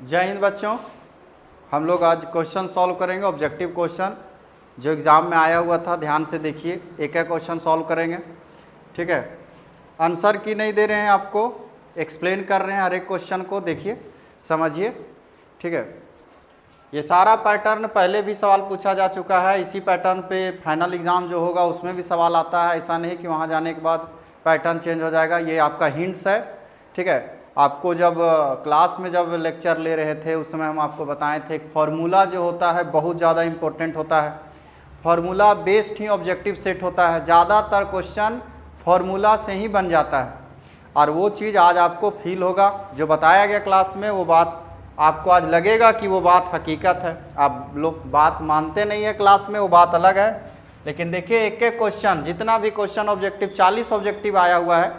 जय हिंद बच्चों। हम लोग आज क्वेश्चन सॉल्व करेंगे, ऑब्जेक्टिव क्वेश्चन जो एग्ज़ाम में आया हुआ था। ध्यान से देखिए, एक एक क्वेश्चन सॉल्व करेंगे, ठीक है। आंसर की नहीं दे रहे हैं, आपको एक्सप्लेन कर रहे हैं हर एक क्वेश्चन को। देखिए, समझिए, ठीक है। ये सारा पैटर्न पहले भी सवाल पूछा जा चुका है। इसी पैटर्न पे फाइनल एग्ज़ाम जो होगा उसमें भी सवाल आता है। ऐसा नहीं कि वहाँ जाने के बाद पैटर्न चेंज हो जाएगा। ये आपका हिंट्स है, ठीक है। आपको जब क्लास में जब लेक्चर ले रहे थे उस समय हम आपको बताए थे, फार्मूला जो होता है बहुत ज़्यादा इम्पोर्टेंट होता है। फार्मूला बेस्ड ही ऑब्जेक्टिव सेट होता है। ज़्यादातर क्वेश्चन फार्मूला से ही बन जाता है, और वो चीज़ आज आपको फील होगा। जो बताया गया क्लास में वो बात आपको आज लगेगा कि वो बात हकीकत है। आप लोग बात मानते नहीं है क्लास में, वो बात अलग है। लेकिन देखिए, एक एक क्वेश्चन, जितना भी क्वेश्चन ऑब्जेक्टिव 40 ऑब्जेक्टिव आया हुआ है,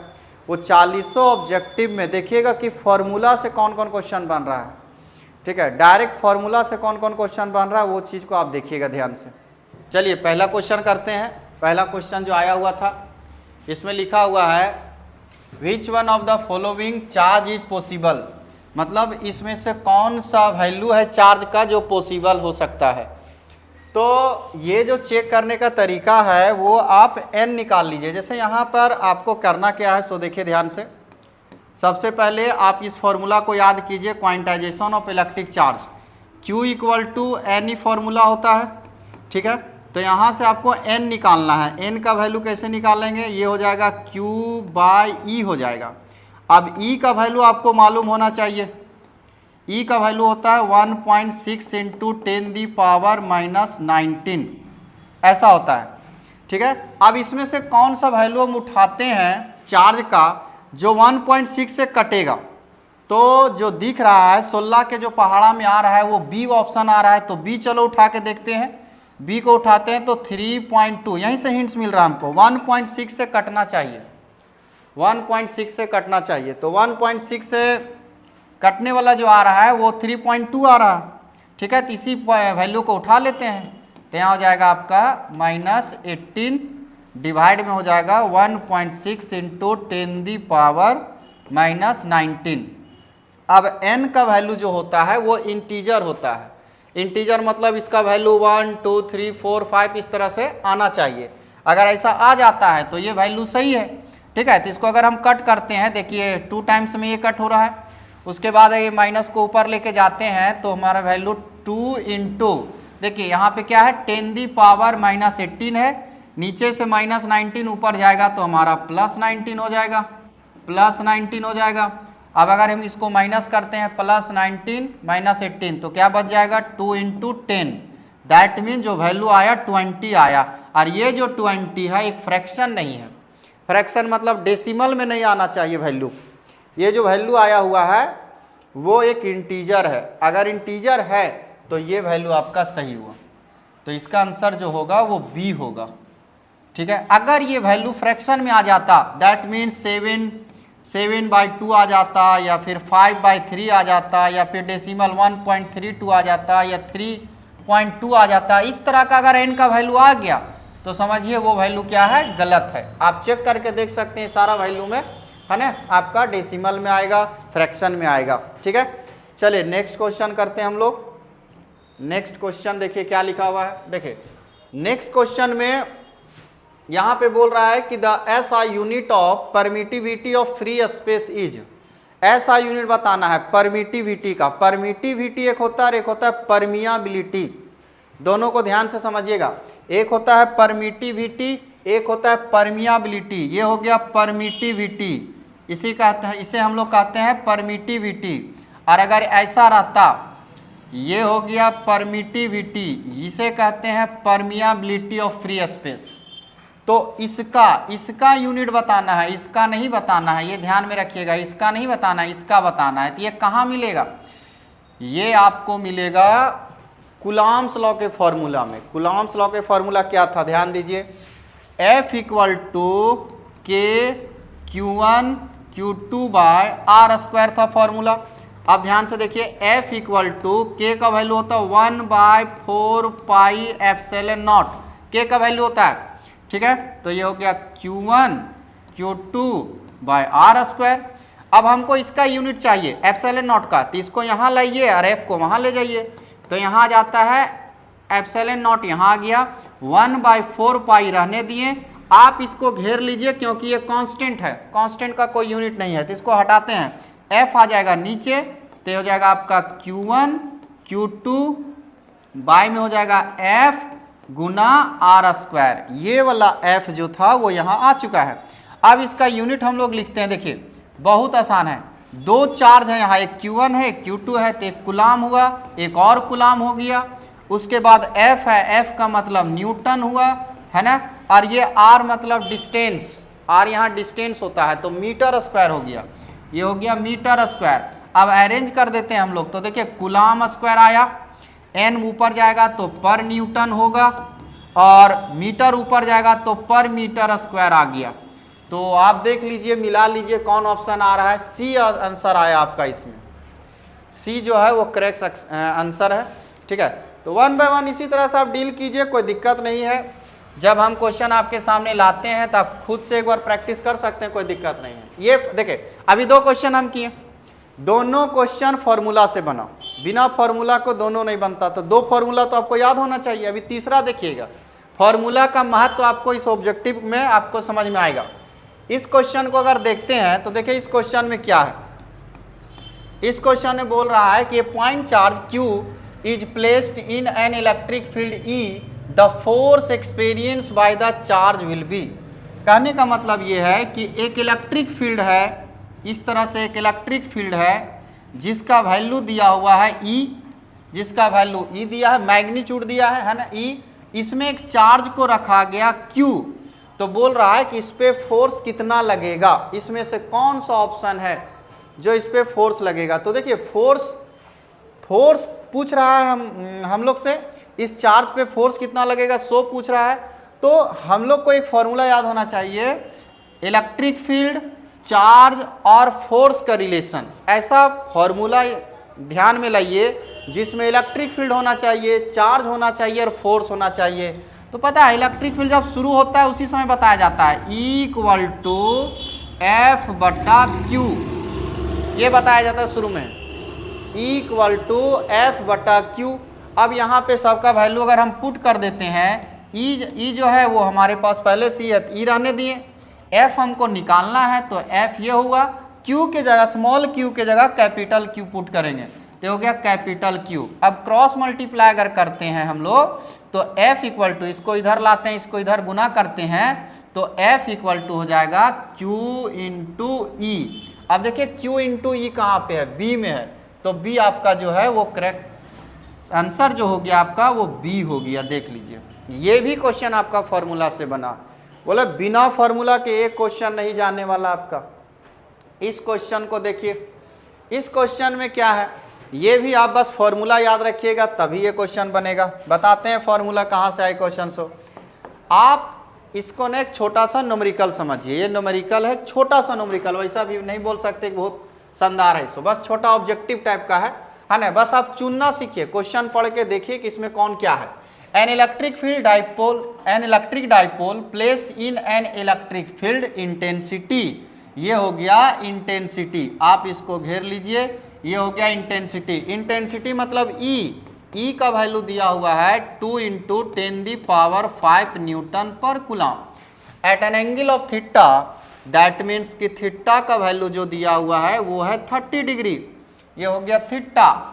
वो 40 ऑब्जेक्टिव में देखिएगा कि फार्मूला से कौन कौन क्वेश्चन बन रहा है, ठीक है। डायरेक्ट फार्मूला से कौन कौन क्वेश्चन बन रहा है वो चीज़ को आप देखिएगा ध्यान से। चलिए पहला क्वेश्चन करते हैं। पहला क्वेश्चन जो आया हुआ था, इसमें लिखा हुआ है which one of the following charge is possible. मतलब इसमें से कौन सा वैल्यू है चार्ज का जो पॉसिबल हो सकता है। तो ये जो चेक करने का तरीका है वो आप n निकाल लीजिए। जैसे यहाँ पर आपको करना क्या है, सो देखिए ध्यान से। सबसे पहले आप इस फॉर्मूला को याद कीजिए, quantisation of electric charge. Q equal to n ही फॉर्मूला होता है, ठीक है। तो यहाँ से आपको n निकालना है। n का वैल्यू कैसे निकालेंगे, ये हो जाएगा Q बाई ई हो जाएगा। अब e का वैल्यू आपको मालूम होना चाहिए। E का वैल्यू होता है 1.6 इंटू 10⁻⁻19, ऐसा होता है, ठीक है। अब इसमें से कौन सा वैल्यू हम उठाते हैं चार्ज का जो 1.6 से कटेगा। तो जो दिख रहा है 16 के जो पहाड़ा में आ रहा है वो B ऑप्शन आ रहा है। तो B चलो उठा के देखते हैं। B को उठाते हैं तो 3.2, यहीं से हिंट्स मिल रहा है हमको। 1.6 से कटना चाहिए, 1.6 से कटना चाहिए। तो 1.6 से कटने वाला जो आ रहा है वो 3.2 आ रहा है, ठीक है। तो इसी वैल्यू को उठा लेते हैं। तो यहाँ हो जाएगा आपका -18 डिवाइड में हो जाएगा 1.6 इंटू 10⁻⁻19। अब n का वैल्यू जो होता है वो इंटीजर होता है। इंटीजर मतलब इसका वैल्यू 1 2 3 4 5 इस तरह से आना चाहिए। अगर ऐसा आ जाता है तो ये वैल्यू सही है, ठीक है। तो इसको अगर हम कट करते हैं, देखिए 2 टाइम्स में ये कट हो रहा है। उसके बाद ये माइनस को ऊपर लेके जाते हैं तो हमारा वैल्यू 2 इंटू, देखिए यहाँ पे क्या है 10⁻⁻18 है। नीचे से -19 ऊपर जाएगा तो हमारा +19 हो जाएगा, +19 हो जाएगा। अब अगर हम इसको माइनस करते हैं +19 -18 तो क्या बच जाएगा 2 इंटू 10। दैट मीन जो वैल्यू आया 20 आया। और ये जो 20 है एक फ्रैक्शन नहीं है। फ्रैक्शन मतलब डेसिमल में नहीं आना चाहिए वैल्यू। ये जो वैल्यू आया हुआ है वो एक इंटीजर है। अगर इंटीजर है तो ये वैल्यू आपका सही हुआ। तो इसका आंसर जो होगा वो बी होगा, ठीक है। अगर ये वैल्यू फ्रैक्शन में आ जाता, दैट मीन 7/2 आ जाता, या फिर 5/3 आ जाता, या फिर डेसिमल 1.32 आ जाता, या 3.2 आ जाता, इस तरह का अगर n का वैल्यू आ गया तो समझिए वो वैल्यू क्या है, गलत है। आप चेक करके देख सकते हैं सारा वैल्यू में, है ना, आपका डेसिमल में आएगा, फ्रैक्शन में आएगा, ठीक है। चलिए नेक्स्ट क्वेश्चन करते हैं हम लोग। नेक्स्ट क्वेश्चन देखिए क्या लिखा हुआ है। देखिए नेक्स्ट क्वेश्चन में यहाँ पे बोल रहा है कि the SI unit of permittivity of free space is. SI unit बताना है परमिटिविटी का। परमिटिविटी एक होता है, एक होता है परमियाबिलिटी। दोनों को ध्यान से समझिएगा। एक होता है परमिटिविटी, एक होता है परमियाबिलिटी। ये हो गया परमिटिविटी, इसी कहते हैं, इसे हम लोग कहते हैं परमिटिविटी। और अगर ऐसा रहता, ये हो गया परमिटिविटी, इसे कहते हैं परमियाबिलिटी ऑफ फ्री स्पेस। तो इसका यूनिट बताना है, इसका नहीं बताना है, ये ध्यान में रखिएगा। इसका नहीं बताना है, इसका बताना है। तो ये कहाँ मिलेगा, ये आपको मिलेगा कूलॉम्स लॉ के फॉर्मूला में। कूलॉम्स लॉ के फॉर्मूला क्या था, ध्यान दीजिए। F इक्वल टू के Q1 Q2 बाय R² था फॉर्मूला। अब ध्यान से देखिए, F इक्वल टू के का वैल्यू होता है 1/4πε0। के का वैल्यू होता है, ठीक है। तो ये हो गया Q1 Q2 बाय R²। अब हमको इसका यूनिट चाहिए एप्सिलॉन नॉट का, तो इसको यहाँ लाइए और एफ को वहाँ ले जाइए, तो यहाँ जाता है एप्सिलॉन नॉट, यहाँ आ गया 1/4 पाई रहने दिए। आप इसको घेर लीजिए क्योंकि ये कांस्टेंट है, कांस्टेंट का कोई यूनिट नहीं है, तो इसको हटाते हैं, एफ आ जाएगा नीचे, तो हो जाएगा आपका Q1 Q2 बाय में हो जाएगा एफ गुना आर स्क्वायर। ये वाला एफ जो था वो यहाँ आ चुका है। अब इसका यूनिट हम लोग लिखते हैं, देखिए बहुत आसान है, दो चार्ज है यहाँ, एक Q1 है एक Q2 है, तो एक कुलाम हुआ, एक और कुलाम हो गया, उसके बाद F है, F का मतलब न्यूटन हुआ, है ना, और ये R मतलब डिस्टेंस, R यहाँ डिस्टेंस होता है, तो मीटर स्क्वायर हो गया, ये हो गया मीटर स्क्वायर। अब अरेंज कर देते हैं हम लोग, तो देखिए कुलाम स्क्वायर आया, N ऊपर जाएगा तो पर न्यूटन होगा, और मीटर ऊपर जाएगा तो पर मीटर स्क्वायर आ गया। तो आप देख लीजिए, मिला लीजिए कौन ऑप्शन आ रहा है, सी आंसर आया आपका इसमें, सी जो है वो करेक्ट आंसर है। ठीक है, तो 1 बाय 1 इसी तरह से आप डील कीजिए, कोई दिक्कत नहीं है। जब हम क्वेश्चन आपके सामने लाते हैं तो आप खुद से एक बार प्रैक्टिस कर सकते हैं, कोई दिक्कत नहीं है। ये देखिए अभी दो क्वेश्चन हम किए, दोनों क्वेश्चन फॉर्मूला से बना, बिना फॉर्मूला को दोनों नहीं बनता, तो दो फॉर्मूला तो आपको याद होना चाहिए। अभी तीसरा देखिएगा, फॉर्मूला का महत्व आपको इस ऑब्जेक्टिव में आपको समझ में आएगा। इस क्वेश्चन को अगर देखते हैं तो देखिए इस क्वेश्चन में क्या है, इस क्वेश्चन में बोल रहा है कि point charge Q is placed in an electric field E, the force experience by the charge will be. कहने का मतलब ये है कि एक इलेक्ट्रिक फील्ड है, इस तरह से एक इलेक्ट्रिक फील्ड है जिसका वैल्यू दिया हुआ है E, जिसका वैल्यू E दिया है, मैग्नीट्यूड दिया है ना E, इसमें एक चार्ज को रखा गया Q, तो बोल रहा है कि इस पे फोर्स कितना लगेगा, इसमें से कौन सा ऑप्शन है जो इस पे फोर्स लगेगा। तो देखिए फोर्स पूछ रहा है हम लोग से, इस चार्ज पे फोर्स कितना लगेगा सो पूछ रहा है। तो हम लोग को एक फॉर्मूला याद होना चाहिए, इलेक्ट्रिक फील्ड, चार्ज और फोर्स का रिलेशन, ऐसा फॉर्मूला ध्यान में लाइए जिसमें इलेक्ट्रिक फील्ड होना चाहिए, चार्ज होना चाहिए और फोर्स होना चाहिए। तो पता है इलेक्ट्रिक फील्ड जब शुरू होता है उसी समय बताया जाता है, E=F/Q, ये बताया जाता है शुरू में, E=F/Q। अब यहाँ पे सबका वैल्यू अगर हम पुट कर देते हैं, E जो है वो हमारे पास पहले से है, E रहने दिए, F हमको निकालना है तो F ये हुआ, Q के जगह स्मॉल q के जगह कैपिटल Q पुट करेंगे तो हो गया कैपिटल Q। अब क्रॉस मल्टीप्लाई अगर करते हैं हम लोग तो F इक्वल टू, इसको इधर लाते हैं, इसको इधर गुना करते हैं तो F इक्वल टू हो जाएगा Q इंटू E। अब देखिए Q इंटू E कहाँ पे है, B में है, तो B आपका जो है वो करेक्ट आंसर जो हो गया आपका वो B हो गया। देख लीजिए ये भी क्वेश्चन आपका फॉर्मूला से बना, बोले बिना फॉर्मूला के एक क्वेश्चन नहीं जाने वाला आपका। इस क्वेश्चन को देखिए, इस क्वेश्चन में क्या है, ये भी आप बस फॉर्मूला याद रखिएगा तभी ये क्वेश्चन बनेगा। बताते हैं फॉर्मूला कहाँ से आए क्वेश्चन सो। आप इसको ना एक छोटा सा न्यूमेरिकल समझिए, ये न्यूमेरिकल है, छोटा सा न्यूमेरिकल, वैसा भी नहीं बोल सकते कि बहुत शानदार है, सो बस छोटा ऑब्जेक्टिव टाइप का है ना। बस आप चुनना सीखिए, क्वेश्चन पढ़ के देखिए कि इसमें कौन क्या है। An electric field dipole, an electric dipole place in an electric field intensity, ये हो गया इंटेंसिटी, आप इसको घेर लीजिए, ये हो गया इंटेंसिटी। इंटेंसिटी मतलब E का वैल्यू दिया हुआ है 2 इंटू 10⁵ न्यूटन पर coulomb at an angle of theta, that means कि थीटा का वैल्यू जो दिया हुआ है वो है 30 डिग्री, ये हो गया थीटा,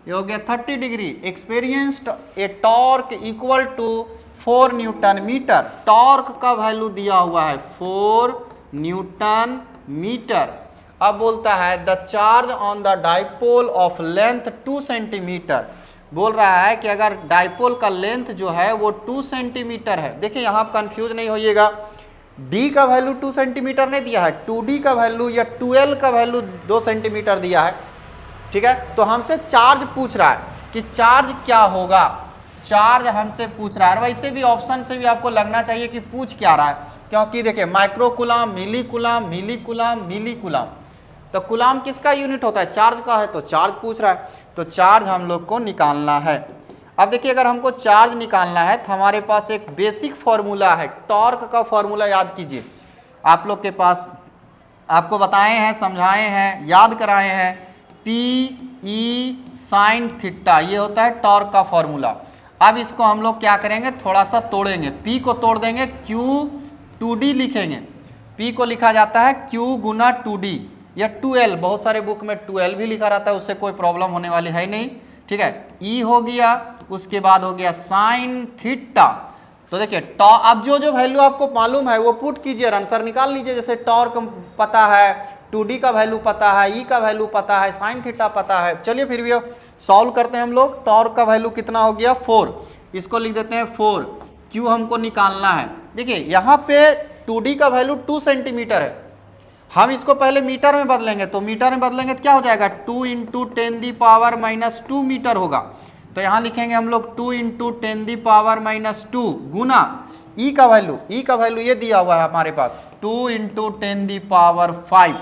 ये हो गया 30 degree. Experienced a torque equal to 4 newton metre, torque का वैल्यू दिया हुआ है 4 न्यूटन मीटर। अब बोलता है the charge on the dipole of length 2 centimetre, बोल रहा है कि अगर डाइपोल का लेंथ जो है वो 2 सेंटीमीटर है। देखिए यहाँ आप कंफ्यूज नहीं होइएगा, D का वैल्यू 2 सेंटीमीटर नहीं दिया है, 2D का वैल्यू या 2L का वैल्यू 2 सेंटीमीटर दिया है, ठीक है। तो हमसे चार्ज पूछ रहा है कि चार्ज क्या होगा, चार्ज हमसे पूछ रहा है। वैसे भी ऑप्शन से भी आपको लगना चाहिए कि पूछ क्या रहा है, क्योंकि देखिए माइक्रो कूलम, मिली कूलम, मिली कूलम, मिली कूलम, तो कूलम किसका यूनिट होता है, चार्ज का है, तो चार्ज पूछ रहा है, तो चार्ज हम लोग को निकालना है। अब देखिए अगर हमको चार्ज निकालना है तो हमारे पास एक बेसिक फॉर्मूला है, टॉर्क का फॉर्मूला याद कीजिए। आप लोग के पास आपको बताए हैं, समझाए हैं, याद कराए हैं। पी ई साइन थीटा ये होता है टॉर्क का फॉर्मूला। अब इसको हम लोग क्या करेंगे, थोड़ा सा तोड़ेंगे, P को तोड़ देंगे, Q 2D लिखेंगे। P को लिखा जाता है Q गुना 2D या 2L, बहुत सारे बुक में 2L भी लिखा रहता है, उससे कोई प्रॉब्लम होने वाली है नहीं, ठीक है। E हो गया, उसके बाद हो गया साइन थीटा। तो देखिए अब जो वैल्यू आपको मालूम है वो पुट कीजिए, आंसर निकाल लीजिए। जैसे टॉर्क पता है, 2D का वैल्यू पता है, E का वैल्यू पता है, साइन थीटा पता है। चलिए फिर भी सॉल्व करते हैं हम लोग। टॉर्क का वैल्यू कितना हो गया 4, इसको लिख देते हैं 4। Q हमको निकालना है। देखिए यहाँ पे 2D का वैल्यू 2 सेंटीमीटर है, हम इसको पहले मीटर में बदलेंगे, तो मीटर में बदलेंगे तो क्या हो जाएगा 2 × 10⁻⁻2 मीटर होगा। तो यहाँ लिखेंगे हम लोग 2 × 10⁻⁻2 गुना E का वैल्यू ये दिया हुआ है हमारे पास 2 × 10⁵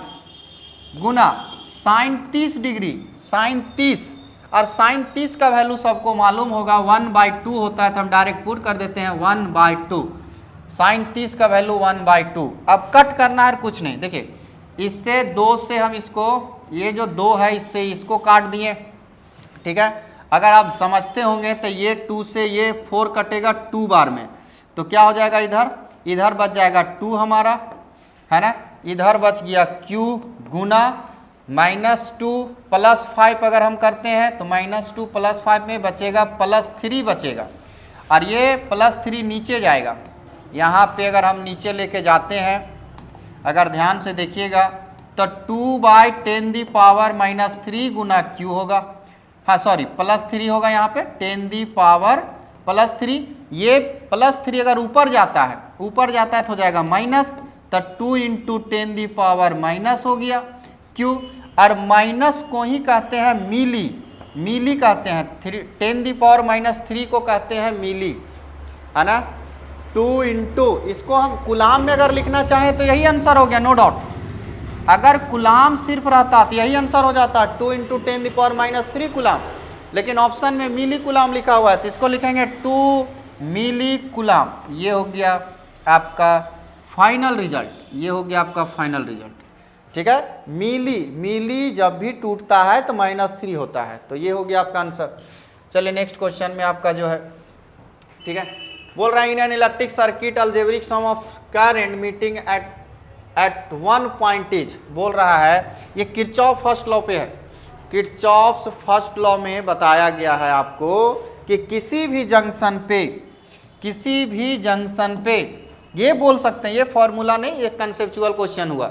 गुना साइन 30 डिग्री, साइन 30, और साइन 30 का वैल्यू सबको मालूम होगा 1/2 होता है, तो हम डायरेक्ट पुट कर देते हैं 1/2। साइन 30 का वैल्यू 1/2। अब कट करना है, कुछ नहीं। देखिए इससे 2 से हम इसको, ये जो 2 है इससे इसको काट दिए, ठीक है। अगर आप समझते होंगे तो ये 2 से ये 4 कटेगा 2 बार में, तो क्या हो जाएगा, इधर बच जाएगा 2 हमारा, है ना। इधर बच गया Q गुना -2 + 5 अगर हम करते हैं तो -2 + 5 में बचेगा +3 बचेगा, और ये +3 नीचे जाएगा। यहाँ पे अगर हम नीचे लेके जाते हैं, अगर ध्यान से देखिएगा तो 2/10⁻³ गुना Q होगा, हाँ सॉरी +3 होगा यहाँ पे 10⁻+3। ये +3 अगर ऊपर जाता है तो हो जाएगा माइनस, तो 2 × 10⁻⁻ हो गया Q। और माइनस को ही कहते हैं मिली कहते हैं, 10⁻³ को कहते हैं मिली, है ना। 2 × इसको हम कुलाम में अगर लिखना चाहें तो यही आंसर हो गया, नो डाउट। अगर कुलाम सिर्फ रहता तो यही आंसर हो जाता 2 × 10⁻³ कुलाम, लेकिन ऑप्शन में मिली कुलाम लिखा हुआ है तो इसको लिखेंगे 2 मिली कुलाम। ये हो गया आपका फाइनल रिजल्ट, ये हो गया आपका फाइनल रिजल्ट, ठीक है। मिली जब भी टूटता है तो -3 होता है, तो ये हो गया आपका आंसर। चलिए नेक्स्ट क्वेश्चन में आपका जो है, ठीक है, बोल रहा है in an electric circuit algebraic sum of current meeting at 1 point is, बोल रहा है ये किरचॉफ फर्स्ट लॉ पे है। किरचॉफ फर्स्ट लॉ में बताया गया है आपको कि किसी भी जंक्शन पे ये बोल सकते हैं, ये फॉर्मूला नहीं, ये कंसेप्चुअल क्वेश्चन हुआ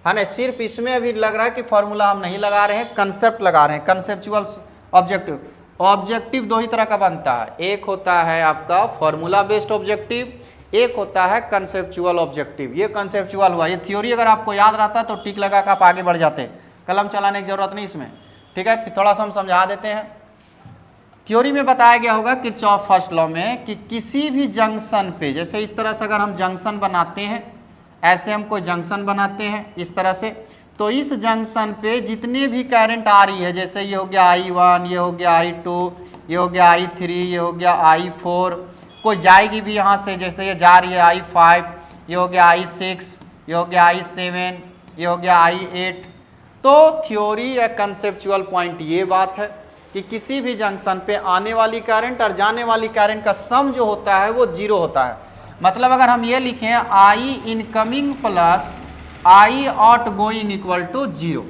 है ना। सिर्फ इसमें अभी लग रहा है कि फॉर्मूला हम नहीं लगा रहे हैं, कंसेप्ट लगा रहे हैं, कंसेप्चुअल ऑब्जेक्टिव। ऑब्जेक्टिव 2 ही तरह का बनता है, एक होता है आपका फॉर्मूला बेस्ड ऑब्जेक्टिव, एक होता है कंसेप्चुअल ऑब्जेक्टिव। ये कंसेप्चुअल हुआ, ये थ्योरी अगर आपको याद रहता तो टिक लगा कर आप आगे बढ़ जाते, कलम चलाने की जरूरत नहीं इसमें, ठीक है। फिर थोड़ा सा हम समझा देते हैं। थ्योरी में बताया गया होगा किरचॉफ फर्स्ट लॉ में कि किसी भी जंक्शन पे, जैसे इस तरह से अगर हम जंक्शन बनाते हैं, ऐसे हम कोई जंक्शन बनाते हैं इस तरह से, तो इस जंक्शन पे जितने भी करंट आ रही है, जैसे ये हो गया I1, ये हो गया I2, ये हो गया I3, ये हो गया I4, कोई जाएगी भी यहाँ से, जैसे ये जा रही है I5, ये हो गया I6, ये हो गया I7, ये हो गया I8। तो थ्योरी या कंसेप्चुअल पॉइंट ये बात है कि किसी भी जंक्शन पे आने वाली करंट और जाने वाली करंट का सम जो होता है वो 0 होता है। मतलब अगर हम ये लिखें I incoming plus I outgoing equal to 0,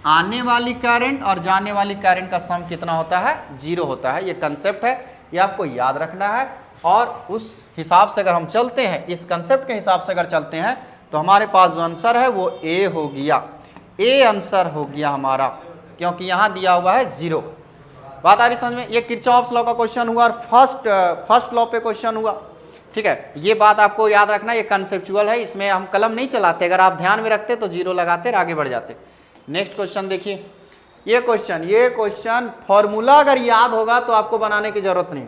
आने वाली करंट और जाने वाली करंट का सम कितना होता है, 0 होता है। ये कंसेप्ट है, ये आपको याद रखना है, और उस हिसाब से अगर हम चलते हैं, इस कंसेप्ट के हिसाब से अगर चलते हैं तो हमारे पास जो आंसर है वो ए हो गया, ए आंसर हो गया हमारा, क्योंकि यहाँ दिया हुआ है 0। बात आ रही समझ में। ये किरचॉफ्स लॉ का क्वेश्चन हुआ और फर्स्ट लॉ पे क्वेश्चन हुआ, ठीक है। ये बात आपको याद रखना, ये कंसेप्चुअल है, इसमें हम कलम नहीं चलाते, अगर आप ध्यान में रखते तो 0 लगाते और आगे बढ़ जाते। नेक्स्ट क्वेश्चन देखिए, ये क्वेश्चन फॉर्मूला अगर याद होगा तो आपको बनाने की जरूरत नहीं।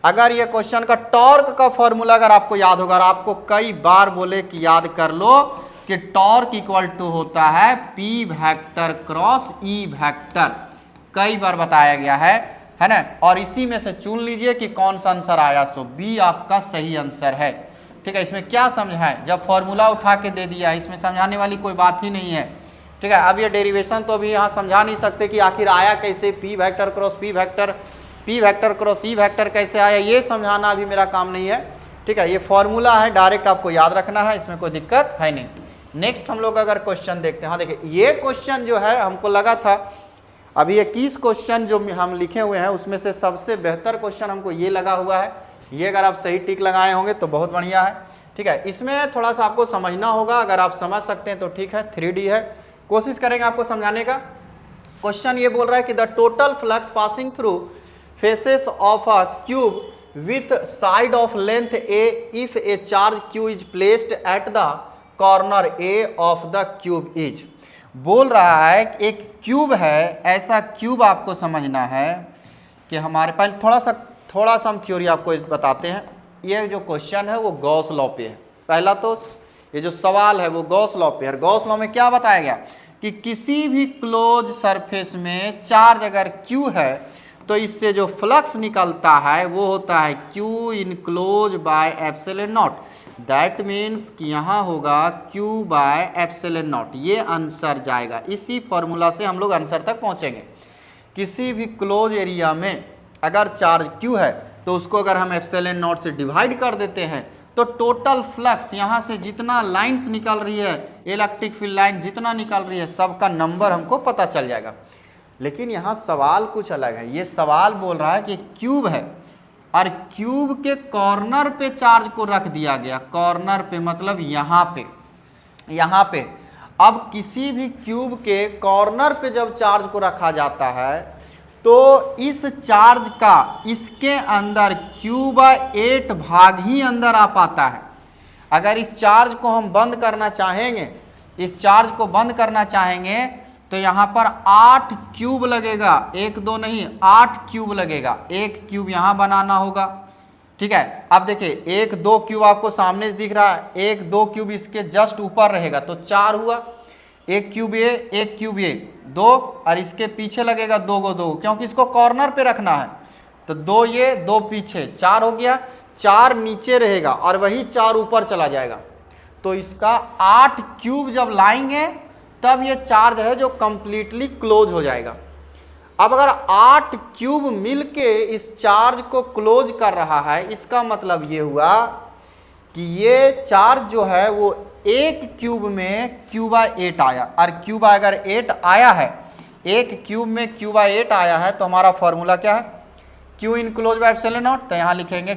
अगर ये क्वेश्चन का टॉर्क का फॉर्मूला अगर आपको याद होगा, और आपको कई बार बोले कि याद कर लो कि टॉर्क इक्वल टू होता है P vector cross E vector, कई बार बताया गया है ना। और इसी में से चुन लीजिए कि कौन सा आंसर आया, सो बी आपका सही आंसर है। ठीक है, इसमें क्या समझाएं, जब फॉर्मूला उठा के दे दिया, इसमें समझाने वाली कोई बात ही नहीं है। ठीक है, अब ये डेरिवेशन तो अभी यहाँ समझा नहीं सकते कि आखिर आया कैसे, P vector cross P vector cross E vector कैसे आया, ये समझाना अभी मेरा काम नहीं है। ठीक है, ये फॉर्मूला है, डायरेक्ट आपको याद रखना है, इसमें कोई दिक्कत है नहीं। नेक्स्ट हम लोग अगर क्वेश्चन देखते हैं, हाँ देखिए ये क्वेश्चन जो है हमको लगा था अभी 21 क्वेश्चन जो हम लिखे हुए हैं उसमें से सबसे बेहतर क्वेश्चन हमको ये लगा हुआ है। ये अगर आप सही टिक लगाए होंगे तो बहुत बढ़िया है। ठीक है, इसमें थोड़ा सा आपको समझना होगा, अगर आप समझ सकते हैं तो ठीक है, 3D है, कोशिश करेंगे आपको समझाने का। क्वेश्चन ये बोल रहा है कि the total flux passing through faces of a cube with side of length A if A charge Q is placed at the corner A of the cube is. बोल रहा है कि एक क्यूब है, ऐसा क्यूब आपको समझना है कि हमारे पहले थोड़ा सा हम थ्योरी आपको बताते हैं। ये जो क्वेश्चन है वो गॉस लॉ पे है। पहला तो ये जो सवाल है वो गॉस लॉ पे है। गॉस लॉ में क्या बताया गया कि किसी भी क्लोज सरफेस में चार्ज अगर क्यू है तो इससे जो फ्लक्स निकलता है वो होता है Q enclose by epsilon not. That means कि यहाँ होगा क्यू बाय एप्सिलॉन नॉट। ये आंसर जाएगा, इसी फॉर्मूला से हम लोग आंसर तक पहुँचेंगे। किसी भी क्लोज एरिया में अगर चार्ज क्यू है तो उसको अगर हम एप्सिलॉन नॉट से डिवाइड कर देते हैं तो टोटल फ्लक्स यहाँ से जितना लाइंस निकल रही है, इलेक्ट्रिक फील्ड लाइन जितना निकल रही है, सबका नंबर हमको पता चल जाएगा। लेकिन यहाँ सवाल कुछ अलग है। ये सवाल बोल रहा है कि क्यूब है और क्यूब के कॉर्नर पे चार्ज को रख दिया गया। कॉर्नर पे मतलब यहाँ पे। अब किसी भी क्यूब के कॉर्नर पे जब चार्ज को रखा जाता है तो इस चार्ज का इसके अंदर Q/8 भाग ही अंदर आ पाता है। अगर इस चार्ज को हम बंद करना चाहेंगे, इस चार्ज को बंद करना चाहेंगे तो यहाँ पर 8 क्यूब लगेगा, 1 2 नहीं 8 क्यूब लगेगा। एक क्यूब यहाँ बनाना होगा। ठीक है, अब देखिए 1 2 क्यूब आपको सामने से दिख रहा है, 1 2 क्यूब इसके जस्ट ऊपर रहेगा तो 4 हुआ। 1 क्यूब ये, 1 क्यूब ये, 2 और इसके पीछे लगेगा 2 को 2, क्योंकि इसको कॉर्नर पे रखना है तो 2 ये 2 पीछे, 4 हो गया। 4 नीचे रहेगा और वही 4 ऊपर चला जाएगा। तो इसका 8 क्यूब जब लाएंगे तब ये चार्ज है जो कंप्लीटली क्लोज हो जाएगा। अब अगर 8 क्यूब मिलके इस चार्ज को क्लोज कर रहा है, इसका मतलब ये हुआ कि ये चार्ज जो है वो एक क्यूब में Q/8 आया। और Q अगर 8 आया है, एक क्यूब में Q/8 आया है तो हमारा फॉर्मूला क्या है, Q enclose by epsilon not. तो यहाँ लिखेंगे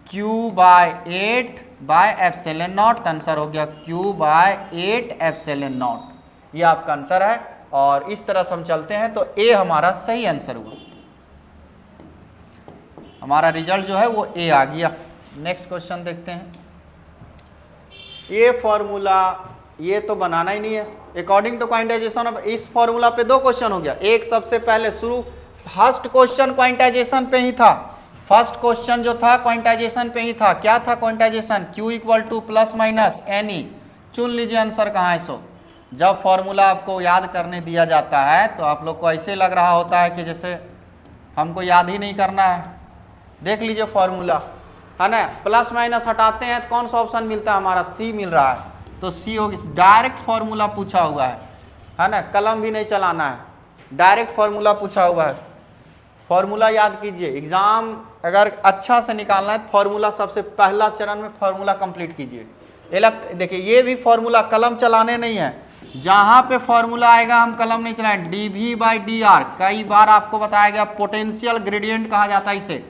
Q/8 by epsilon not. Answer हो गया Q/8 एप्सिलॉन नॉट। ये आपका आंसर है। और इस तरह से हम चलते हैं तो ए हमारा सही आंसर हुआ। हमारा रिजल्ट जो है वो ए आ गया। नेक्स्ट क्वेश्चन देखते हैं। ये फॉर्मूला ये तो बनाना ही नहीं है। अकॉर्डिंग टू क्वांटाइजेशन, अब इस फॉर्मूला पे 2 क्वेश्चन हो गया। एक सबसे पहले शुरू फर्स्ट क्वेश्चन क्वांटाइजेशन पे ही था। फर्स्ट क्वेश्चन जो था क्वांटाइजेशन पे ही था। क्या था quantization, Q = plus minus NE। चुन लीजिए आंसर कहाँ है। सो जब फॉर्मूला आपको याद करने दिया जाता है तो आप लोग को ऐसे लग रहा होता है कि जैसे हमको याद ही नहीं करना है। देख लीजिए फॉर्मूला है ना, प्लस माइनस हटाते हैं तो कौन सा ऑप्शन मिलता है, हमारा सी मिल रहा है। तो सी होगी, डायरेक्ट फॉर्मूला पूछा हुआ है ना, कलम भी नहीं चलाना है, डायरेक्ट फॉर्मूला पूछा हुआ है। फॉर्मूला याद कीजिए, एग्जाम अगर अच्छा से निकालना है तो फॉर्मूला सबसे पहला चरण में फॉर्मूला कंप्लीट कीजिए। देखिए ये भी फॉर्मूला कलम चलाने नहीं है, जहां पे फॉर्मूला आएगा हम कलम नहीं चलाएं। dV/dr कई बार आपको बताया गया, पोटेंशियल ग्रेडियंट कहा जाता है इसे।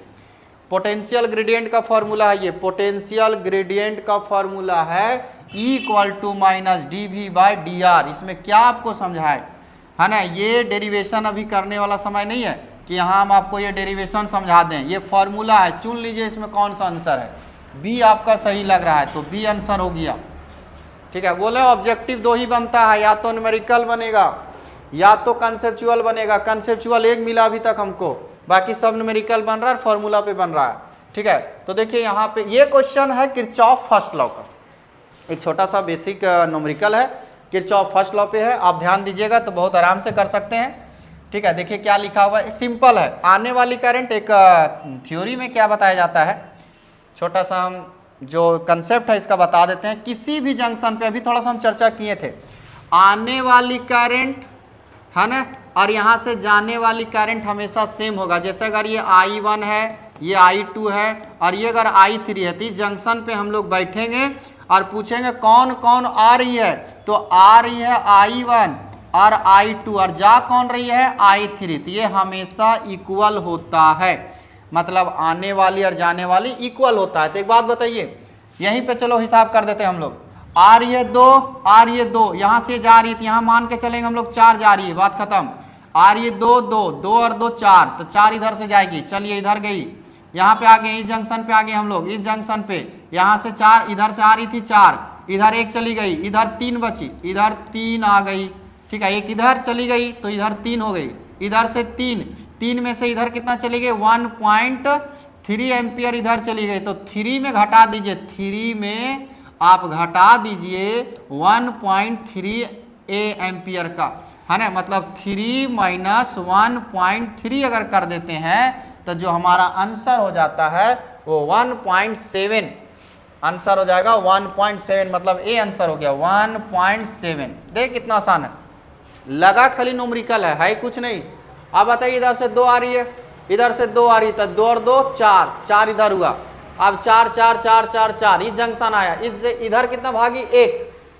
पोटेंशियल ग्रेडियंट का फॉर्मूला है ये, पोटेंशियल ग्रेडियंट का फॉर्मूला है E = dV/dr। इसमें क्या आपको समझाए है ना, ये डेरिवेशन अभी करने वाला समय नहीं है कि यहाँ हम आपको ये डेरिवेशन समझा दें। ये फॉर्मूला है, चुन लीजिए इसमें कौन सा आंसर है। बी आपका सही लग रहा है तो बी आंसर हो गया। ठीक है, बोले ऑब्जेक्टिव 2 ही बनता है, या तो न्यूमेरिकल बनेगा या तो कंसेप्चुअल बनेगा। कंसेप्चुअल एक मिला अभी तक हमको, बाकी सब न्यूमेरिकल बन रहा है, फॉर्मूला पे बन रहा है। ठीक है, तो देखिए यहाँ पे ये क्वेश्चन है किरचॉफ फर्स्ट लॉ का। एक छोटा सा बेसिक न्यूमेरिकल है, किरचॉफ फर्स्ट लॉ पे है। आप ध्यान दीजिएगा तो बहुत आराम से कर सकते हैं। ठीक है, देखिए क्या लिखा हुआ है, सिंपल है। आने वाली करंट एक थ्योरी में क्या बताया जाता है, छोटा सा हम जो कंसेप्ट है इसका बता देते हैं। किसी भी जंक्शन पे, अभी थोड़ा सा हम चर्चा किए थे, आने वाली करंट है ना और यहाँ से जाने वाली करंट हमेशा सेम होगा। जैसे अगर ये I1 है, ये I2 है और ये अगर I3 है, तो इस जंक्शन पे हम लोग बैठेंगे और पूछेंगे कौन कौन आ रही है, तो आ रही है I1 और I2 और जा कौन रही है I3। तो ये हमेशा इक्वल होता है, मतलब आने वाली और जाने वाली इक्वल होता है। तो एक बात बताइए, यहीं पे चलो हिसाब कर देते हैं हम लोग। आ रही है 2, आ रही है 2, यहाँ से जा रही है, तो यहाँ मान के चलेंगे हम लोग 4 जा रही है, बात खत्म। आ रही है 2 2 2 और 2 4, तो 4 इधर से जाएगी, चलिए इधर गई, यहाँ पे आ गए, इस जंक्शन पे आ गए हम लोग, इस जंक्शन पे यहाँ से 4 इधर से आ रही थी 4, इधर 1 चली गई, इधर 3 बची, इधर 3 आ गई, ठीक है, 1 इधर चली गई तो इधर 3 हो गई, इधर से 3 में से इधर कितना चली गई 1.3 एम्पियर इधर चली गई, तो 3 में घटा दीजिए, 3 में आप घटा दीजिए 1.3 एम्पियर का, है ना, मतलब 3 माइनस 1.3 अगर कर देते हैं तो जो हमारा आंसर हो जाता है वो 1.7 आंसर हो जाएगा, 1.7 मतलब ए आंसर हो गया 1.7। देख कितना आसान है, लगा खाली न्यूमेरिकल है कुछ नहीं। अब बताइए इधर से 2 आ रही है, इधर से 2 आ रही, तो 2 और 2 4, 4 इधर हुआ, अब 4 4 4 4 4 इस जंक्शन आया, इस इधर कितना भागी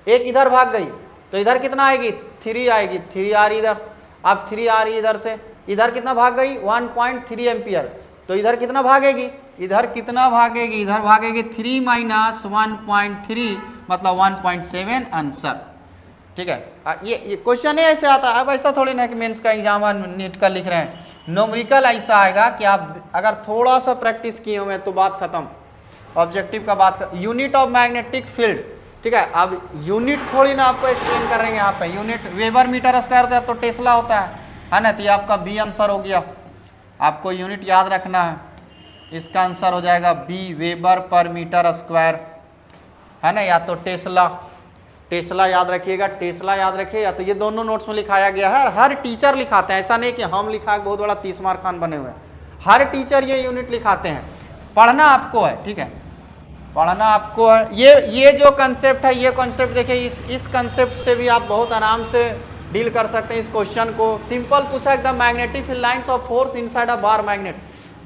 1 इधर भाग गई, तो इधर कितना आएगी 3 आएगी, 3 आ रही इधर, अब 3 आ रही इधर से, इधर कितना भाग गई 1.3 एम्पियर, तो इधर कितना भागेगी, इधर कितना भागेगी, इधर भागेगी 3 माइनस 1.3 मतलब 1.7 आंसर। ठीक है, ये क्वेश्चन ही ऐसे आता है। अब ऐसा थोड़ी ना कि मेंस का एग्जाम नीट का लिख रहे हैं, न्यूमेरिकल ऐसा आएगा कि आप अगर थोड़ा सा प्रैक्टिस किए हुए तो बात खत्म, ऑब्जेक्टिव का बात यूनिट ऑफ मैग्नेटिक फील्ड। ठीक है, अब यूनिट थोड़ी ना आपको एक्सप्लेन करेंगे यहाँ पे, यूनिट वेबर मीटर स्क्वायर होता है तो टेस्ला होता है ना, तो ये आपका बी आंसर हो गया। आपको यूनिट याद रखना है, इसका आंसर हो जाएगा B weber per metre square, है ना, या तो टेस्ला याद रखिएगा, टेस्ला याद रखिए, या तो ये दोनों नोट्स में लिखाया गया है। हर टीचर लिखाते हैं, ऐसा नहीं कि हम लिखा बहुत बड़ा 30 मार्क खान बने हुए हैं, हर टीचर ये यूनिट लिखाते हैं। पढ़ना आपको है, ठीक है, पढ़ना आपको है। ये जो कंसेप्ट है, ये कंसेप्ट देखिए, इस कंसेप्ट से भी आप बहुत आराम से डील कर सकते हैं। इस क्वेश्चन को सिंपल पूछा एकदम, magnetic field lines of force inside a bar magnet.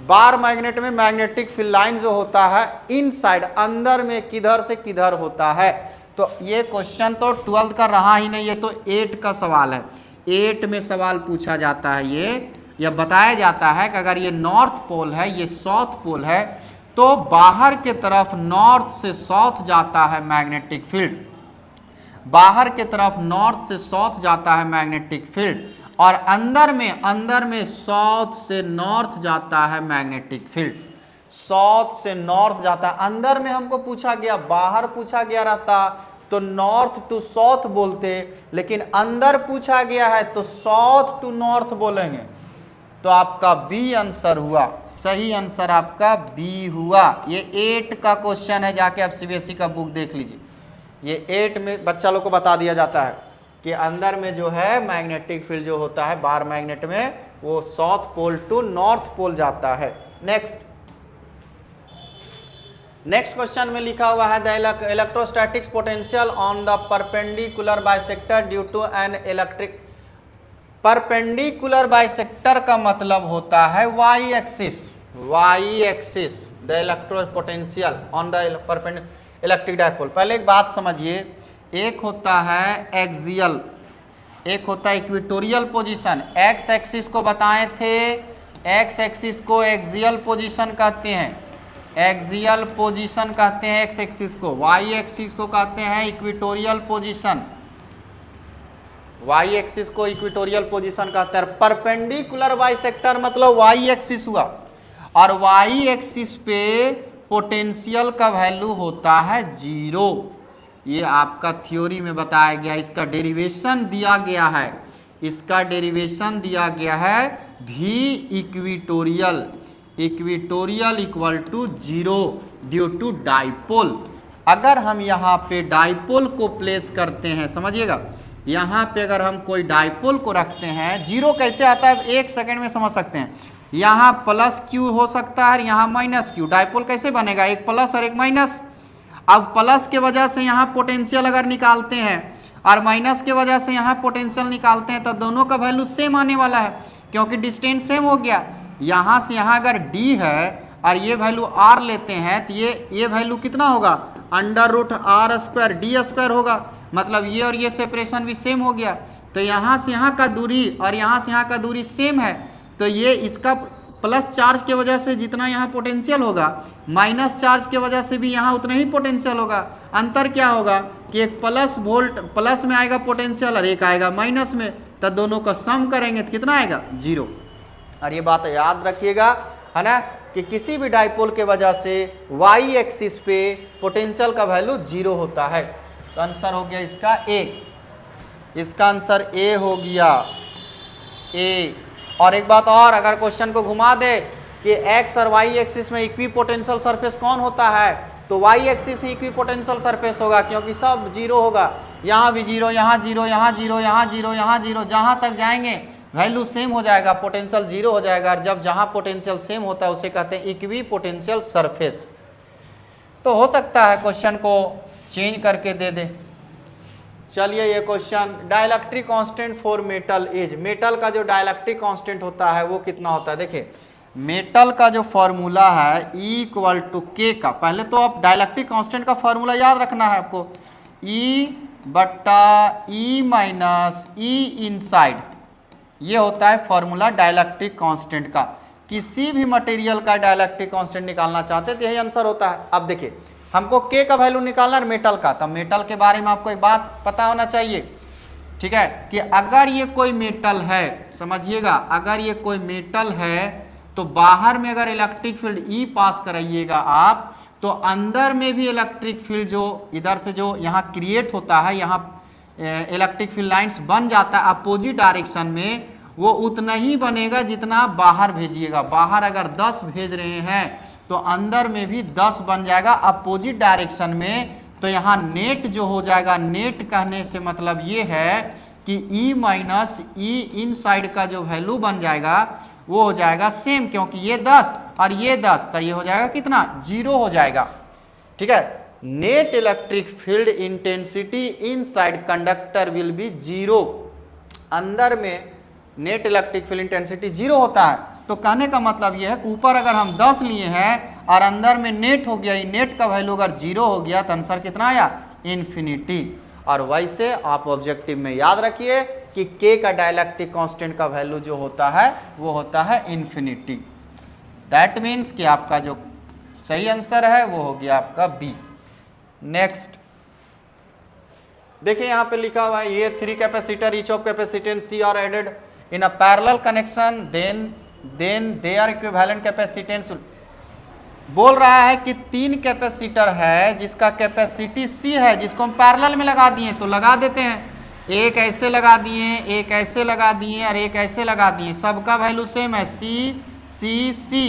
Bar magnet में मैग्नेटिक फील्ड लाइन जो होता है इनसाइड, अंदर में किधर से किधर होता है। तो ये क्वेश्चन तो 12th का रहा ही नहीं, ये तो 8 का सवाल है, 8 में सवाल पूछा जाता है। ये बताया जाता है कि अगर ये नॉर्थ पोल है, ये साउथ पोल है, तो बाहर के तरफ नॉर्थ से साउथ जाता है मैग्नेटिक फील्ड, बाहर के तरफ नॉर्थ से साउथ जाता है मैग्नेटिक फील्ड, और अंदर में साउथ से नॉर्थ जाता है मैग्नेटिक फील्ड, साउथ से नॉर्थ जाता है। अंदर में हमको पूछा गया, बाहर पूछा गया रहता तो नॉर्थ टू साउथ बोलते, लेकिन अंदर पूछा गया है तो साउथ टू नॉर्थ बोलेंगे, तो आपका बी आंसर हुआ, सही आंसर आपका बी हुआ। ये 8 का क्वेश्चन है, जाके आप सीबीएसई का बुक देख लीजिए। ये 8 में बच्चा लोग को बता दिया जाता है कि अंदर में जो है मैग्नेटिक फील्ड जो होता है बार मैग्नेट में, वो south pole to north pole जाता है। नेक्स्ट क्वेश्चन में लिखा हुआ है, the electrostatic potential on the perpendicular bisector due to an electric. Perpendicular bisector का मतलब होता है Y axis, the electro potential on the perpendicular electric dipole. पहले एक बात समझिए, एक होता है एक्सियल, एक होता है इक्वेटोरियल पोजीशन। एक्स एक्सिस को बताए थे, एक्स एक्सिस को एक्सियल पोजीशन कहते हैं, एक्सियल पोजीशन कहते हैं एक्स एक्सिस को। वाई एक्सिस को कहते हैं इक्वेटोरियल पोजीशन, वाई एक्सिस को इक्वेटोरियल पोजीशन कहते हैं। परपेंडिकुलर बाइसेक्टर मतलब वाई एक्सिस हुआ, और वाई एक्सिस पे पोटेंशियल का वैल्यू होता है 0। ये आपका थ्योरी में बताया गया, इसका डेरिवेशन दिया गया है, इसका डेरिवेशन दिया गया है भी equatorial, equatorial equal to 0 due to dipole. अगर हम यहाँ पे डाइपोल को प्लेस करते हैं, समझिएगा, यहाँ पे अगर हम कोई डाइपोल को रखते हैं, 0 कैसे आता है 1 सेकेंड में समझ सकते हैं। यहाँ प्लस क्यू हो सकता है, यहाँ माइनस क्यू, डाइपोल कैसे बनेगा, एक प्लस और एक माइनस, अब प्लस के वजह से यहाँ पोटेंशियल अगर निकालते हैं और माइनस के वजह से यहाँ पोटेंशियल निकालते हैं तो दोनों का वैल्यू सेम आने वाला है, क्योंकि डिस्टेंस सेम हो गया। यहाँ से यहाँ अगर d है और ये वैल्यू r लेते हैं तो ये वैल्यू कितना होगा, √r² d² होगा, मतलब ये और ये सेपरेशन भी सेम हो गया। तो यहाँ से यहाँ का दूरी और यहाँ से यहाँ का दूरी सेम है, तो ये इसका प्लस चार्ज के वजह से जितना यहाँ पोटेंशियल होगा, माइनस चार्ज के वजह से भी यहाँ उतना ही पोटेंशियल होगा। अंतर क्या होगा कि एक प्लस वोल्ट प्लस में आएगा पोटेंशियल और एक आएगा माइनस में, तो दोनों का सम करेंगे तो कितना आएगा, 0। और ये बात याद रखिएगा, है ना, कि किसी भी डाइपोल के वजह से y एक्सिस पे पोटेंशियल का वैल्यू 0 होता है। तो आंसर हो गया इसका A, इसका आंसर A हो गया A। और एक बात और, अगर क्वेश्चन को घुमा दे कि x और y एक्सिस में इक्वी पोटेंशियल सरफेस कौन होता है, तो y एक्सिस ही इक्वी पोटेंशियल सरफेस होगा, क्योंकि सब 0 होगा। यहाँ भी 0, यहाँ 0, यहाँ 0, यहाँ 0, यहाँ 0, जहाँ तक जाएंगे वैल्यू सेम हो जाएगा, पोटेंशियल 0 हो जाएगा। और जब जहाँ पोटेंशियल सेम होता है उसे कहते हैं इक्वी पोटेंशियल सरफेस। तो हो सकता है क्वेश्चन को चेंज करके दे दे। चलिए ये question, dielectric constant for metal is, metal का जो डाइलेक्ट्रिक कांस्टेंट होता है वो कितना होता है। देखिए मेटल का जो फॉर्मूला है E = K का, पहले तो आप डाइलेक्ट्रिक कांस्टेंट का फॉर्मूला याद रखना है आपको, E/E - E इनसाइड, ये होता है फॉर्मूला डाइलेक्ट्रिक कांस्टेंट का। किसी भी मटेरियल का डाइलेक्ट्रिक कांस्टेंट निकालना चाहते तो यही आंसर होता है। अब देखिए हमको K का वैल्यू निकालना है मेटल का, तो मेटल के बारे में आपको एक बात पता होना चाहिए, ठीक है, कि अगर ये कोई मेटल है, समझिएगा, अगर ये कोई मेटल है तो बाहर में अगर इलेक्ट्रिक फील्ड E पास कराइएगा आप, तो अंदर में भी इलेक्ट्रिक फील्ड जो इधर से जो यहाँ क्रिएट होता है, यहाँ इलेक्ट्रिक फील्ड लाइंस बन जाता है अपोजिट डायरेक्शन में, वो उतना ही बनेगा जितना बाहर भेजिएगा। बाहर अगर 10 भेज रहे हैं तो अंदर में भी 10 बन जाएगा अपोजिट डायरेक्शन में। तो यहाँ नेट जो हो जाएगा, नेट कहने से मतलब ये है कि E - E इनसाइड का जो वैल्यू बन जाएगा वो हो जाएगा सेम, क्योंकि ये 10 और ये 10, तो ये हो जाएगा कितना, 0 हो जाएगा, ठीक है। Net electric field intensity inside conductor will be 0, अंदर में नेट इलेक्ट्रिक फील्ड इंटेंसिटी 0 होता है। तो कहने का मतलब यह है कि ऊपर अगर हम 10 लिए हैं और अंदर में नेट हो गया, नेट का वैल्यू अगर 0 हो गया तो आंसर कितना आया, इन्फिनिटी। और वैसे आप ऑब्जेक्टिव में याद रखिए कि K का डाइलेक्ट्रिक कांस्टेंट का वैल्यू जो होता है वो होता है इन्फिनिटी। दैट मीन्स कि आपका जो सही आंसर है वो हो गया आपका B। नेक्स्ट देखिए यहाँ पे लिखा हुआ है, ये 3 capacitor each of capacitance C are added in a parallel connection then they are equivalent capacitance. बोल रहा है कि 3 कैपेसिटर है जिसका कैपेसिटी C है, जिसको हम पैरेलल में लगा दिए, तो लगा देते हैं, एक ऐसे लगा दिए, एक ऐसे लगा दिए और एक ऐसे लगा दिए, सबका वैल्यू सेम है C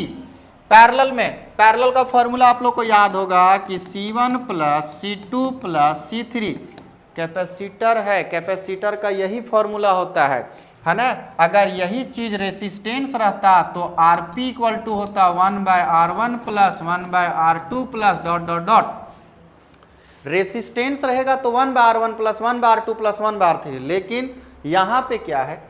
पैरेलल में। पैरेलल का फॉर्मूला आप लोग को याद होगा कि C1 + C2 + C3 कैपेसिटर है, कैपेसिटर का यही फॉर्मूला होता है ना। अगर यही चीज रेसिस्टेंस रहता तो Rp = होता 1/R1 + 1/R2 +... रेसिस्टेंस रहेगा तो 1/R1 + 1/R2 + 1/R3, लेकिन यहाँ पे क्या है,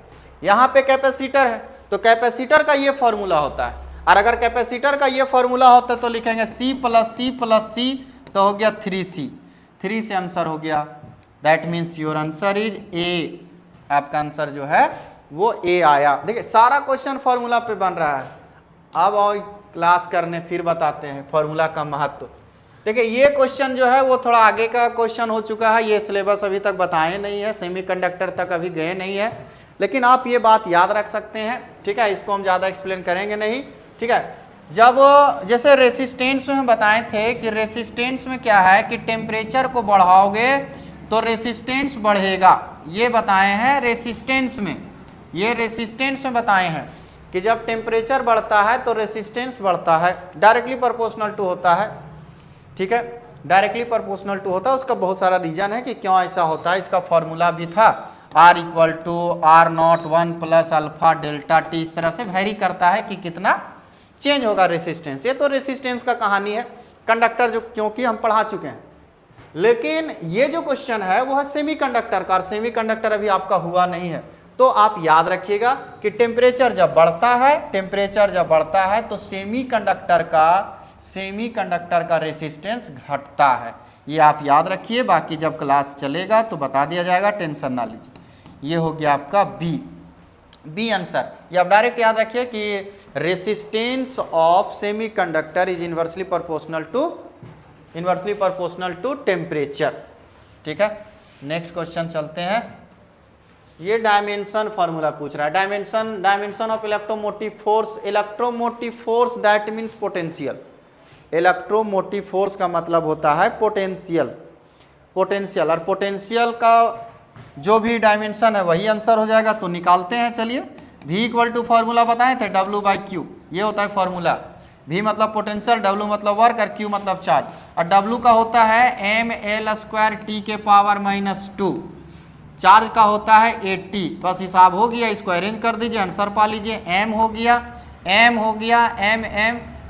यहाँ पे कैपेसिटर है, तो कैपेसिटर का ये फॉर्मूला होता है। और अगर कैपेसिटर का ये फॉर्मूला होता तो लिखेंगे C + C + C, तो हो गया 3C, 3 से आंसर हो गया। That means your answer is A, आपका आंसर जो है वो A आया। देखिए सारा क्वेश्चन फॉर्मूला पे बन रहा है। अब और क्लास करने फिर बताते हैं फॉर्मूला का महत्व। देखिए ये क्वेश्चन जो है वो थोड़ा आगे का क्वेश्चन हो चुका है, ये सिलेबस अभी तक बताए नहीं है, सेमीकंडक्टर तक अभी गए नहीं है, लेकिन आप ये बात याद रख सकते हैं, ठीक है। इसको हम ज़्यादा एक्सप्लेन करेंगे नहीं, ठीक है। जब जैसे रेसिस्टेंस में हम बताए थे कि रेसिस्टेंस में क्या है कि टेम्परेचर को बढ़ाओगे तो रेसिस्टेंस बढ़ेगा, ये बताए हैं रेसिस्टेंस में, ये रेसिस्टेंस में बताए हैं कि जब टेम्परेचर बढ़ता है तो रेसिस्टेंस बढ़ता है, डायरेक्टली प्रोपोर्शनल टू होता है, ठीक है, डायरेक्टली प्रोपोर्शनल टू होता है। उसका बहुत सारा रीजन है कि क्यों ऐसा होता है, इसका फॉर्मूला भी था R = R0 1 + alpha delta T, इस तरह से वेरी करता है कि कितना चेंज होगा रेसिस्टेंस। ये तो रेसिस्टेंस का कहानी है, कंडक्टर जो क्योंकि हम पढ़ा चुके हैं, लेकिन ये जो क्वेश्चन है वो है सेमीकंडक्टर का, और सेमीकंडक्टर अभी आपका हुआ नहीं है। तो आप याद रखिएगा कि टेम्परेचर जब बढ़ता है तो सेमीकंडक्टर का रेसिस्टेंस घटता है। ये आप याद रखिए, बाकी जब क्लास चलेगा तो बता दिया जाएगा, टेंशन ना लीजिए। ये हो गया आपका बी आंसर। ये आप डायरेक्ट याद रखिए कि resistance of semiconductor is inversely proportional to temperature. ठीक है, नेक्स्ट क्वेश्चन चलते हैं। ये डायमेंशन फार्मूला पूछ रहा है, dimension of electromotive force that means potential. Electromotive force का मतलब होता है पोटेंशियल, और पोटेंशियल का जो भी डायमेंशन है वही आंसर हो जाएगा। तो निकालते हैं, चलिए। V इक्वल टू फॉर्मूला बताए थे W/Q, ये होता है फॉर्मूला। V मतलब पोटेंशियल, W मतलब वर्क और Q मतलब चार्ज। और W का होता है mL²T⁻², चार्ज का होता है 80। बस हिसाब हो गया, इसको अरेंज कर दीजिए, आंसर पा लीजिए। M हो गया,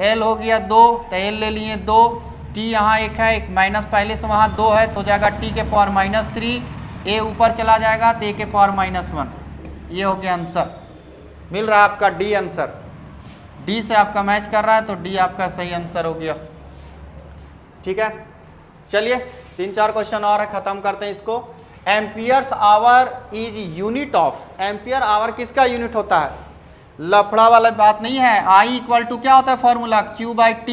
L हो गया 2, तो L ले लिए 2, T यहाँ 1 है, एक माइनस पहले से वहाँ 2 है, तो जाएगा T⁻³ A ऊपर चला जाएगा तो A⁻⁻1। ये हो गया आंसर, मिल रहा है आपका डी आंसर। डी से आपका मैच कर रहा है तो डी आपका सही आंसर हो गया। ठीक है, चलिए 3-4 क्वेश्चन और है, खत्म करते हैं इसको। Amperes our is unit of, ampere hour किसका यूनिट होता है? लफड़ा वाला बात नहीं है। आई इक्वल टू क्या होता है फॉर्मूला? Q/T,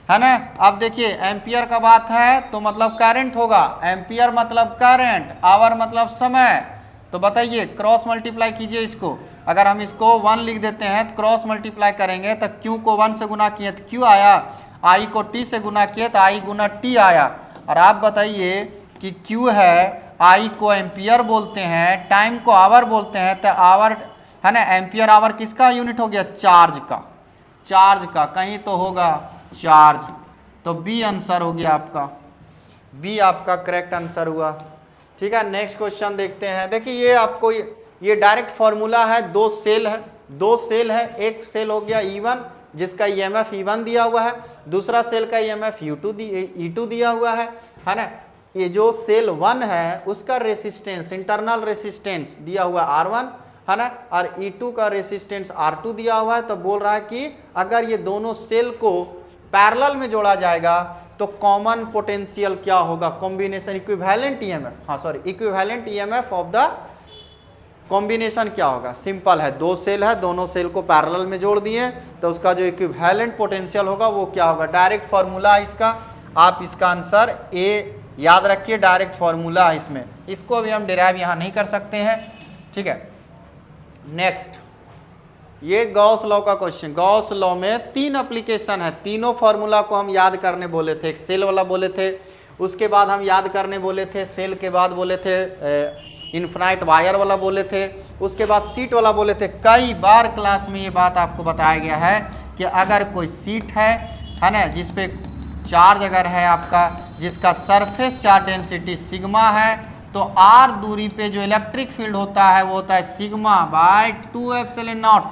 है ना। अब देखिए एम्पियर का बात है तो मतलब करंट होगा, एम्पियर मतलब करंट, आवर मतलब समय। तो बताइए, क्रॉस मल्टीप्लाई कीजिए इसको। अगर हम इसको 1 लिख देते हैं तो क्रॉस मल्टीप्लाई करेंगे तो Q को 1 से गुना किए तो Q आया, I को T से गुना किए तो I गुना T आया। और आप बताइए कि Q है, I को एम्पियर बोलते हैं, टाइम को आवर बोलते हैं, तो आवर है ना, एम्पियर आवर किसका यूनिट हो गया? चार्ज का, कहीं तो होगा चार्ज। तो बी आंसर हो गया आपका, बी आपका करेक्ट आंसर हुआ। ठीक है, नेक्स्ट क्वेश्चन देखते हैं। देखिए ये आपको ये डायरेक्ट फॉर्मूला है, दो सेल है। एक सेल हो गया E1 जिसका EMF E1 दिया हुआ है, दूसरा सेल का EMF E2 दिया हुआ है ना। ये जो सेल 1 है उसका रेसिस्टेंस, इंटरनल रेसिस्टेंस दिया हुआ R1 है ना, और E2 का रेसिस्टेंस R2 दिया हुआ है। तो बोल रहा है कि अगर ये दोनों सेल को पैरेलल में जोड़ा जाएगा तो कॉमन पोटेंशियल क्या होगा? Combination equivalent EMF of the combination क्या होगा? सिंपल है, दो सेल है, दोनों सेल को पैरेलल में जोड़ दिए तो उसका जो इक्विवेलेंट पोटेंशियल होगा वो क्या होगा? डायरेक्ट फॉर्मूला है इसका, आप इसका आंसर ए याद रखिए, डायरेक्ट फॉर्मूला है इसमें, इसको भी हम डिराइव यहाँ नहीं कर सकते हैं। ठीक है, नेक्स्ट ये गॉस लॉ का क्वेश्चन। गॉस लॉ में 3 एप्लीकेशन है, तीनों फॉर्मूला को हम याद करने बोले थे। एक सेल वाला बोले थे, उसके बाद हम याद करने बोले थे, सेल के बाद बोले थे इन्फिनाइट वायर वाला बोले थे, उसके बाद सीट वाला बोले थे। कई बार क्लास में ये बात आपको बताया गया है कि अगर कोई सीट है ना, जिसपे चार्ज अगर है आपका, जिसका सरफेस चार्ज डेंसिटी सिग्मा है, तो r दूरी पे जो इलेक्ट्रिक फील्ड होता है वो होता है σ/2ε0,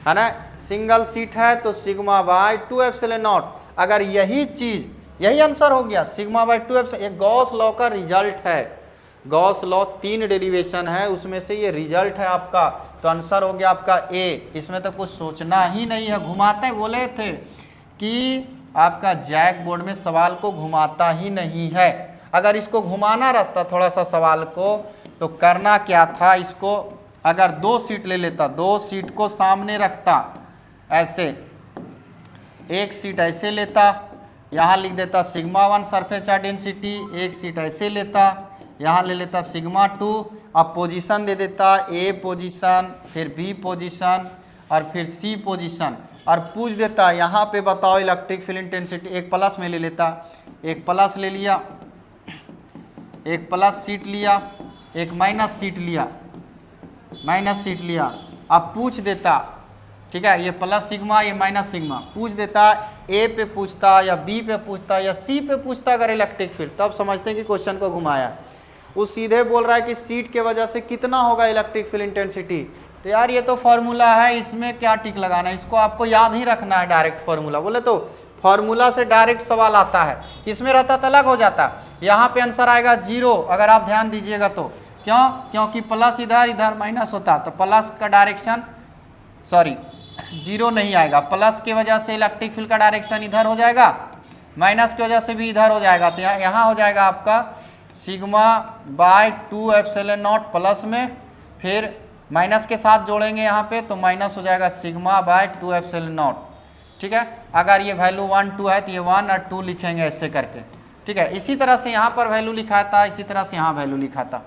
है ना। सिंगल सीट है तो σ/2ε0। अगर यही चीज, यही आंसर हो गया σ/2ε। ये गॉस लॉ का रिजल्ट है, गॉस लॉ 3 डेरिवेशन है, उसमें से ये रिजल्ट है आपका। तो आंसर हो गया आपका ए, इसमें तो कुछ सोचना ही नहीं है। घुमाते बोले थे कि आपका जैक बोर्ड में सवाल को घुमाता ही नहीं है। अगर इसको घुमाना रहता थोड़ा सा सवाल को तो करना क्या था, इसको अगर 2 सीट ले लेता, 2 सीट को सामने रखता ऐसे, एक सीट ऐसे लेता, यहाँ लिख देता σ1 सरफेस चार्ज डेंसिटी, एक सीट ऐसे लेता, यहाँ ले लेता σ2, अब पोजीशन दे देता, ए पोजीशन, फिर बी पोजीशन और फिर सी पोजीशन, और पूछ देता यहाँ पे बताओ इलेक्ट्रिक फील्ड इंटेंसिटी। एक प्लस में ले लेता, एक प्लस ले लिया, एक प्लस सीट लिया, एक माइनस सीट लिया, अब पूछ देता, ठीक है, ये प्लस सिग्मा ये माइनस सिग्मा, पूछ देता ए पे पूछता या बी पे पूछता या सी पे पूछता अगर इलेक्ट्रिक फील्ड, तब समझते हैं कि क्वेश्चन को घुमाया। वो सीधे बोल रहा है कि सीट के वजह से कितना होगा इलेक्ट्रिक फील्ड इंटेंसिटी। तो यार ये तो फॉर्मूला है, इसमें क्या टिक लगाना है, इसको आपको याद ही रखना है, डायरेक्ट फॉर्मूला। बोले तो फॉर्मूला से डायरेक्ट सवाल आता है, इसमें रहता तो अलग हो जाता। यहाँ पे आंसर आएगा 0, अगर आप ध्यान दीजिएगा तो। क्यों? क्योंकि प्लस इधर, इधर माइनस होता, तो प्लस का डायरेक्शन 0 नहीं आएगा। प्लस की वजह से इलेक्ट्रिक फील्ड का डायरेक्शन इधर हो जाएगा, माइनस की वजह से भी इधर हो जाएगा। तो यहाँ हो जाएगा आपका sigma bye 2 epsilon not plus में, फिर माइनस के साथ जोड़ेंगे यहाँ पे तो माइनस हो जाएगा सिग्मा बाय 2 एप्सिलॉन नॉट। ठीक है, अगर ये वैल्यू 1 2 है तो ये 1 और 2 लिखेंगे ऐसे करके। ठीक है, इसी तरह से यहाँ पर वैल्यू लिखा था, इसी तरह से यहाँ वैल्यू लिखा था।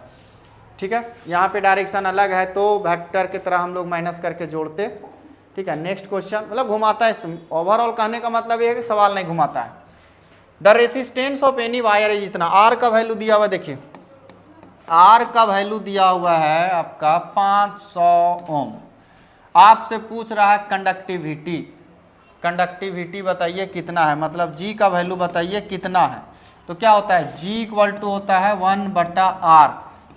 ठीक है, यहाँ पे डायरेक्शन अलग है तो वेक्टर की तरह हम लोग माइनस करके जोड़ते। ठीक है, नेक्स्ट क्वेश्चन, मतलब घुमाता है। ओवरऑल कहने का मतलब ये है कि सवाल नहीं घुमाता है। The resistance of any wire is इतना, आर का वैल्यू दिया हुआ, देखिए आर का वैल्यू दिया हुआ है आपका 500 ओम। आपसे पूछ रहा है कंडक्टिविटी, कंडक्टिविटी बताइए कितना है, मतलब जी का वैल्यू बताइए कितना है। तो क्या होता है, जी इक्वल टू होता है 1/r,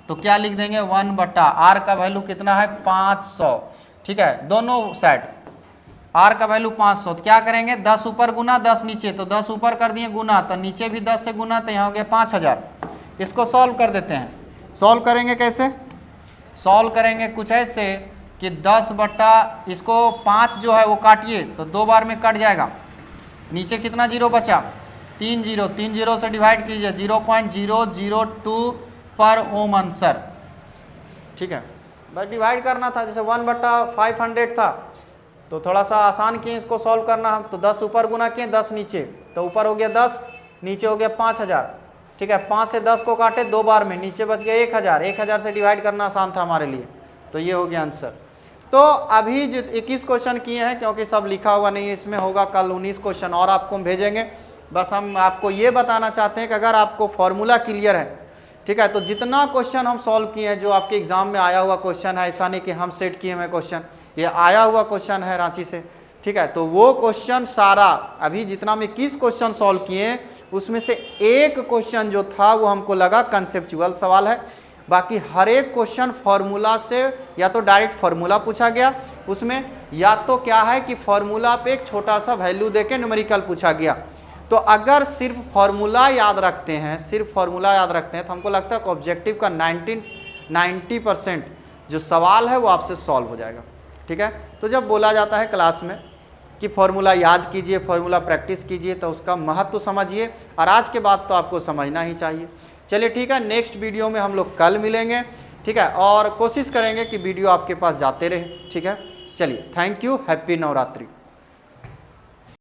तो क्या लिख देंगे 1/r का वैल्यू कितना है 500। ठीक है, दोनों साइड आर का वैल्यू 500, तो क्या करेंगे 10 ऊपर गुना 10 नीचे, तो 10 ऊपर कर दिए गुना, तो नीचे भी 10 से गुना, तो यहाँ हो गया 5000। इसको सॉल्व कर देते हैं। सॉल्व करेंगे कैसे? सॉल्व करेंगे कुछ ऐसे कि 10 बटा इसको 5 जो है वो काटिए तो 2 बार में कट जाएगा। नीचे कितना जीरो बचा, 3 जीरो, 3 जीरो से डिवाइड कीजिए 0.002 पर ओम आंसर। ठीक है, बस डिवाइड करना था, जैसे 1/500 था तो थोड़ा सा आसान किए इसको सॉल्व करना हम, तो 10 ऊपर गुना किए 10 नीचे, तो ऊपर हो गया 10, नीचे हो गया 5000। ठीक है, 5 से 10 को काटे 2 बार में, नीचे बच गया 1000, 1000 से डिवाइड करना आसान था हमारे लिए, तो ये हो गया आंसर। तो अभी जो 21 क्वेश्चन किए हैं, क्योंकि सब लिखा हुआ नहीं है, इसमें होगा कल 19 क्वेश्चन और आपको हम भेजेंगे। बस हम आपको ये बताना चाहते हैं कि अगर आपको फॉर्मूला क्लियर है, ठीक है, तो जितना क्वेश्चन हम सॉल्व किए हैं, जो आपके एग्जाम में आया हुआ क्वेश्चन है, ऐसा नहीं कि हम सेट किए हुए क्वेश्चन, ये आया हुआ क्वेश्चन है रांची से। ठीक है, तो वो क्वेश्चन सारा अभी जितना में 21 क्वेश्चन सॉल्व किए, उसमें से एक क्वेश्चन जो था वो हमको लगा कंसेप्चुअल सवाल है। बाकी हर एक क्वेश्चन फॉर्मूला से, या तो डायरेक्ट फॉर्मूला पूछा गया उसमें, या तो क्या है कि फॉर्मूला पे एक छोटा सा वैल्यू देके न्यूमेरिकल पूछा गया। तो अगर सिर्फ फॉर्मूला याद रखते हैं, सिर्फ फॉर्मूला याद रखते हैं, तो हमको लगता है कि ऑब्जेक्टिव का 90% जो सवाल है वो आपसे सॉल्व हो जाएगा। ठीक है, तो जब बोला जाता है क्लास में कि फॉर्मूला याद कीजिए, फॉर्मूला प्रैक्टिस कीजिए, तो उसका महत्व समझिए, और आज के बाद तो आपको समझना ही चाहिए। चलिए ठीक है, नेक्स्ट वीडियो में हम लोग कल मिलेंगे। ठीक है, और कोशिश करेंगे कि वीडियो आपके पास जाते रहे। ठीक है, चलिए, थैंक यू, हैप्पी नवरात्रि।